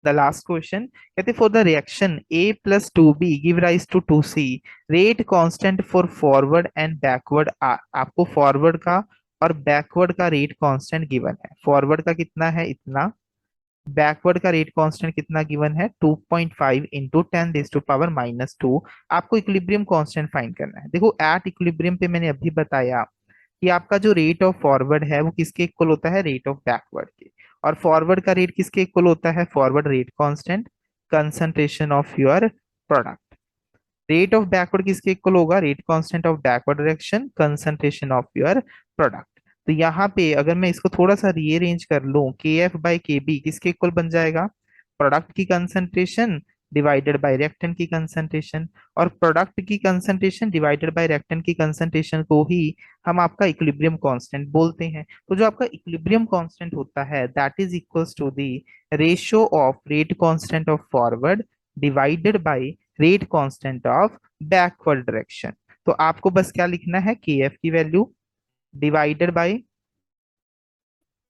The last question कहते for the reaction A+2B give rise to 2C, rate constant for forward and backward are, आपको फॉरवर्ड का और बैकवर्ड का रेट कांस्टेंट गिवन है, फॉरवर्ड का कितना है इतना, बैकवर्ड का रेट कांस्टेंट कितना गिवन है, 2.5 इंटू 10⁻⁻²। आपको इक्विलिब्रियम कांस्टेंट फाइंड करना है। देखो एट इक्विलिब्रियम पे मैंने अभी बताया कि आपका जो रेट ऑफ फॉरवर्ड है वो किसके इक्वल होता है, रेट ऑफ बैकवर्ड के, और फॉरवर्ड का रेट किसके इक्वल होता है, forward rate constant concentration of your product. Rate of backward किसके इक्वल होगा, rate constant of backward direction concentration of your product. तो यहाँ पे अगर मैं इसको थोड़ा सा रीअरेंज कर लूं, KF/KB किसके इक्वल बन जाएगा, प्रोडक्ट की कंसंट्रेशन डिवाइडेड बाय रिएक्टेंट की कंसंट्रेशन, और प्रोडक्ट की कंसंट्रेशन डिवाइडेड बाय रिएक्टेंट की कंसंट्रेशन को ही हम आपका इक्विलिब्रियम कांस्टेंट बोलते हैं। तो जो आपका इक्विलिब्रियम कांस्टेंट होता है that is equals to the ratio of rate constant of forward divided by rate constant of backward direction. तो आपको बस क्या लिखना है, KF की value divided by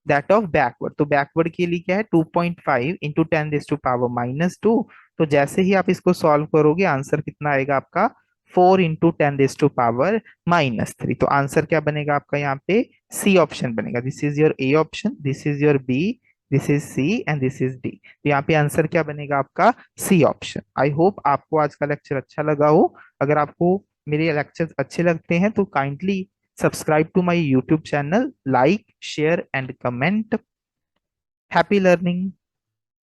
that of backward, तो बैकवर्ड के लिए क्या है 2.5 इंटू 10⁻⁻², तो जैसे ही आप इसको सॉल्व करोगे आंसर कितना आएगा आपका 4 × 10⁻³ तो आंसर क्या बनेगा आपका यहाँ पे सी ऑप्शन बनेगा। This is your A option, this is your B, this is C and this is D. तो यहाँ पे आंसर क्या बनेगा आपका सी ऑप्शन। आई होप आपको आज का लेक्चर अच्छा लगा हो। अगर आपको मेरे लेक्चर अच्छे लगते हैं तो kindly subscribe to my YouTube channel, like share and comment. Happy learning.